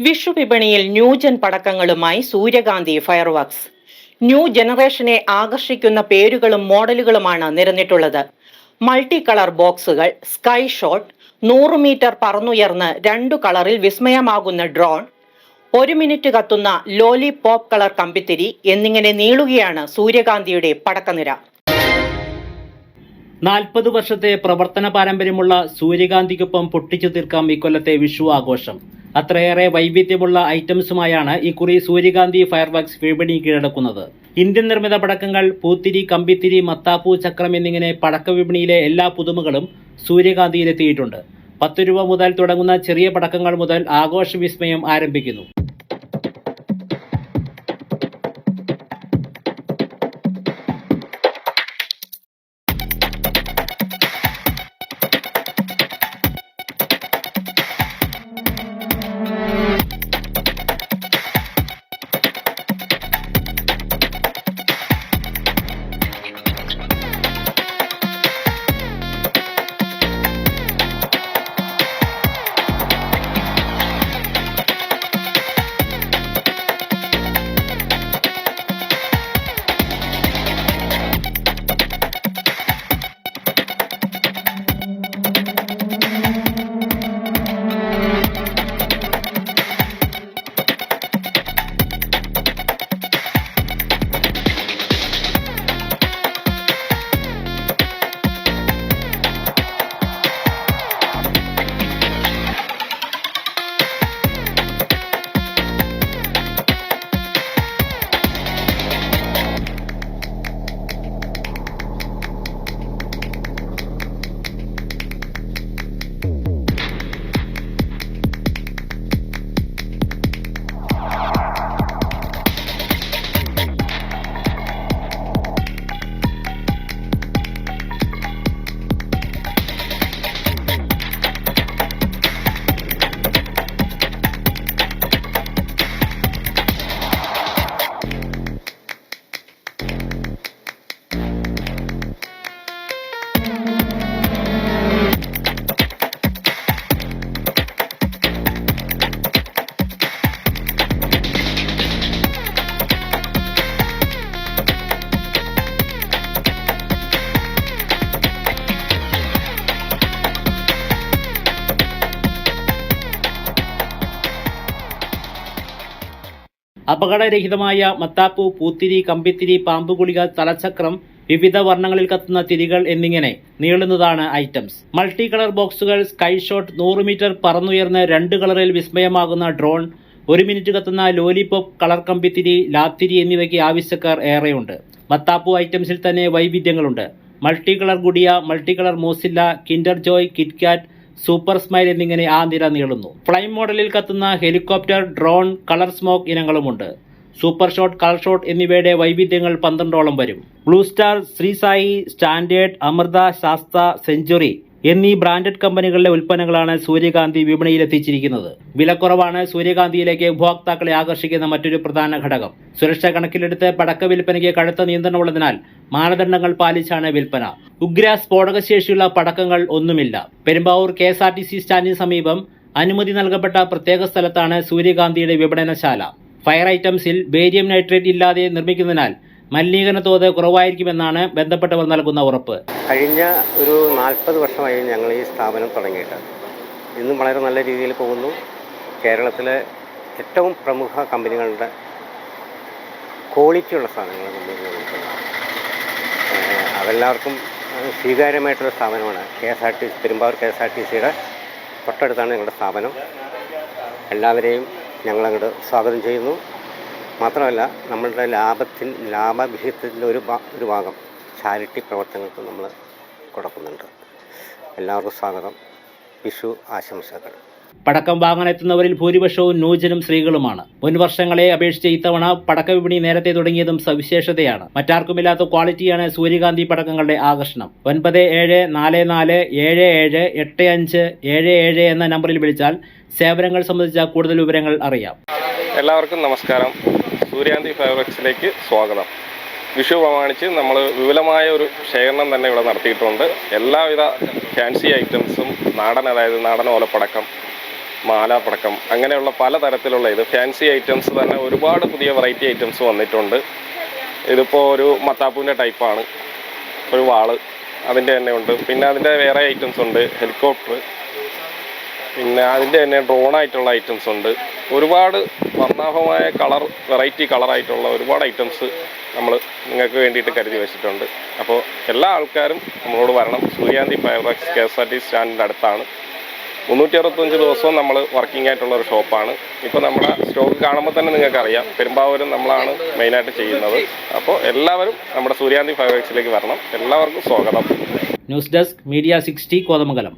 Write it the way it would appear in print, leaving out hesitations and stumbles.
വിഷു വിപണിയിൽ ന്യൂജൻ പടക്കങ്ങളുമായി സൂര്യകാന്തി fireworks. New ജനറേഷനെ ആകർഷിക്കുന്ന പേരുകളും മോഡലുകളുമാണ് നിരന്നിട്ടുള്ളത്. മൾട്ടി കളർ ബോക്സുകൾ, സ്കൈ ഷോട്ട്, 100 മീറ്റർ പറന്നുയർന്ന് 2 കളറിൽ വിസ്മയമാകുന്ന ഡ്രോൺ, 1 മിനിറ്റ് കത്തുന്ന ലോലിപോപ്പ് കളർ കമ്പിത്തിരി എന്നിങ്ങനെ നീളുകയാണ് സൂര്യകാന്തിയുടെ പടക്കനിര. 40 വർഷത്തെ പ്രവർത്തന പാരമ്പര്യമുള്ള സൂര്യകാന്തിക്കൊപ്പം പൊട്ടിച്ചു തീർക്കാം ഇക്കൊല്ലത്തെ വിഷു ആഘോഷം. അത്രയേറെ വൈവിധ്യമുള്ള ഐറ്റംസുമായാണ് ഇക്കുറി സൂര്യകാന്തി ഫയർവർക്സ് വിപണി കീഴടക്കുന്നത്. ഇന്ത്യൻ നിർമ്മിത പടക്കങ്ങൾ, പൂത്തിരി, കമ്പിത്തിരി, മത്താപ്പൂ, ചക്രം എന്നിങ്ങനെ പടക്ക വിപണിയിലെ എല്ലാ പുതുമകളും സൂര്യകാന്തിയിലെത്തിയിട്ടുണ്ട്. 10 രൂപ മുതൽ തുടങ്ങുന്ന ചെറിയ പടക്കങ്ങൾ മുതൽ ആഘോഷ വിസ്മയം ആരംഭിക്കുന്നു. അപകടരഹിതമായ മത്താപ്പൂ, പൂത്തിരി, കമ്പിത്തിരി, പാമ്പുഗുളിക, തലച്ചക്രം, വിവിധ വർണ്ണങ്ങളിൽ കത്തുന്ന തിരികൾ എന്നിങ്ങനെ നീളുന്നതാണ് ഐറ്റംസ്. മൾട്ടി കളർ ബോക്സുകൾ, സ്കൈ ഷോട്ട്, 100 മീറ്റർ പറന്നുയർന്ന് 2 കളറിൽ വിസ്മയമാകുന്ന ഡ്രോൺ, 1 മിനിറ്റ് കത്തുന്ന ലോലിപോപ്പ് കളർ കമ്പിത്തിരി, ലാത്തിരി എന്നിവയ്ക്ക് ആവശ്യക്കാർ ഏറെയുണ്ട്. മത്താപ്പൂ ഐറ്റംസിൽ തന്നെ വൈവിധ്യങ്ങളുണ്ട്. Multi colour Gudiya, multi colour Mozilla, Kinder Joy, KitKat, super smile എന്നിങ്ങനെ ആ നിര നീളുന്നു. ഫ്ലൈം മോഡലിൽ കത്തുന്ന ഹെലികോപ്റ്റർ, ഡ്രോൺ, കളർ സ്മോക്ക് ഇനങ്ങളുമുണ്ട്. സൂപ്പർ ഷോട്ട്, കളർ ഷോട്ട് എന്നിവയുടെ വൈവിധ്യങ്ങൾ 12ഓളം വരും. Blue star, Sri Sai, standard, Amrita, Sastha, century എന്നീ ബ്രാൻഡഡ് കമ്പനികളുടെ ഉൽപ്പന്നങ്ങളാണ് സൂര്യകാന്തി വിപണിയിലെത്തിച്ചിരിക്കുന്നത്. വിലക്കുറവാണ് സൂര്യകാന്തിയിലേക്ക് ഉപഭോക്താക്കളെ ആകർഷിക്കുന്ന മറ്റൊരു പ്രധാന ഘടകം. സുരക്ഷ കണക്കിലെടുത്ത് പടക്ക വിൽപ്പനയ്ക്ക് കടുത്ത നിയന്ത്രണമുള്ളതിനാൽ മാനദണ്ഡങ്ങൾ പാലിച്ചാണ് വിൽപ്പന. ഉഗ്ര സ്ഫോടകശേഷിയുള്ള പടക്കങ്ങൾ ഒന്നുമില്ല. പെരുമ്പാവൂർ KSRTC സ്റ്റാൻഡിന് സമീപം അനുമതി നൽകപ്പെട്ട പ്രത്യേക സ്ഥലത്താണ് സൂര്യകാന്തിയുടെ വിപണനശാല. ഫയർ ഐറ്റംസിൽ ബേരിയം നൈട്രേറ്റ് ഇല്ലാതെ നിർമ്മിക്കുന്നതിനാൽ മലിനീകരണ തോത് കുറവായിരിക്കുമെന്നാണ് ബന്ധപ്പെട്ടവർ നൽകുന്ന ഉറപ്പ്. കഴിഞ്ഞ ഒരു 40 വർഷമായി ഞങ്ങൾ ഈ സ്ഥാപനം തുടങ്ങിയിട്ട് ഇന്നും വളരെ നല്ല രീതിയിൽ പോകുന്നു. കേരളത്തിലെ ഏറ്റവും പ്രമുഖ കമ്പനികളുടെ ക്വാളിറ്റിയുള്ള സാധനങ്ങൾ നമ്മൾ ഉപയോഗിക്കുന്നു. അതെല്ലാവർക്കും സ്വീകാര്യമായിട്ടുള്ള സ്ഥാപനമാണ്. പെരുമ്പാവൂർ KSRTCയുടെ തൊട്ടടുത്താണ് ഞങ്ങളുടെ സ്ഥാപനം. എല്ലാവരെയും ഞങ്ങളങ്ങോട്ട് സ്വാഗതം ചെയ്യുന്നു. മാത്രമല്ല, നമ്മളുടെ ലാഭവിഹിതത്തിൻ്റെ ഒരു ഭാഗം ചാരിറ്റി പ്രവർത്തനങ്ങൾക്ക് നമ്മൾ കൊടുക്കുന്നുണ്ട്. എല്ലാവർക്കും സ്വാഗതം. വിഷു ആശംസകൾ. പടക്കം വാങ്ങാനെത്തുന്നവരിൽ ഭൂരിപക്ഷവും ന്യൂജനും സ്ത്രീകളുമാണ്. മുൻ വർഷങ്ങളെ അപേക്ഷിച്ച് ഇത്തവണ പടക്ക വിപണി നേരത്തെ തുടങ്ങിയതും സവിശേഷതയാണ്. മറ്റാർക്കുമില്ലാത്ത ക്വാളിറ്റിയാണ് സൂര്യകാന്തി പടക്കങ്ങളുടെ ആകർഷണം. 9744778577 എന്ന നമ്പറിൽ വിളിച്ചാൽ സേവനങ്ങൾ സംബന്ധിച്ച കൂടുതൽ വിവരങ്ങൾ അറിയാം. എല്ലാവർക്കും നമസ്കാരം. സൂര്യകാന്തി ഫയർവർക്സിലേക്ക് സ്വാഗതം. വിഷു പ്രമാണിച്ച് നമ്മൾ വിപുലമായ ഒരു ശേഖരണം തന്നെ ഇവിടെ നടത്തിയിട്ടുണ്ട്. എല്ലാവിധ ഫാൻസി ഐറ്റംസും നാടൻ, അതായത് നാടൻ ഓലപ്പടക്കം, മാല പടക്കം, അങ്ങനെയുള്ള പല തരത്തിലുള്ള ഇത് ഫാൻസി ഐറ്റംസ് തന്നെ ഒരുപാട് പുതിയ വെറൈറ്റി ഐറ്റംസ് വന്നിട്ടുണ്ട്. ഇതിപ്പോൾ ഒരു മത്താപ്പൂവിൻ്റെ ടൈപ്പാണ്, ഒരു വാള് അതിൻ്റെ തന്നെ ഉണ്ട്. പിന്നെ അതിൻ്റെ വേറെ ഐറ്റംസ് ഉണ്ട്, ഹെലികോപ്റ്റർ, പിന്നെ അതിൻ്റെ തന്നെ ഡ്രോണായിട്ടുള്ള ഐറ്റംസ് ഉണ്ട്. ഒരുപാട് വർണ്ണാഭമായ വെറൈറ്റി കളറായിട്ടുള്ള ഒരുപാട് ഐറ്റംസ് നമ്മൾ നിങ്ങൾക്ക് വേണ്ടിയിട്ട് കരുതി വെച്ചിട്ടുണ്ട്. അപ്പോൾ എല്ലാ ആൾക്കാരും നമ്മളോട് വരണം. സൂര്യാന്തി ഫയർവർക്സ് KSRTC സ്റ്റാൻഡിൻ്റെ അടുത്താണ്. 365 ദിവസവും നമ്മൾ വർക്കിംഗ് ആയിട്ടുള്ള ഒരു ഷോപ്പാണ്. ഇപ്പോൾ നമ്മുടെ സ്റ്റോക്ക് കാണുമ്പോൾ തന്നെ നിങ്ങൾക്കറിയാം, പെരുമ്പാവൂരും നമ്മളാണ് മെയിനായിട്ട് ചെയ്യുന്നത്. അപ്പോൾ എല്ലാവരും നമ്മുടെ സൂര്യാന്തി ഫയർവർക്സിലേക്ക് വരണം. എല്ലാവർക്കും സ്വാഗതം. News desk media 60 Kothamangalam.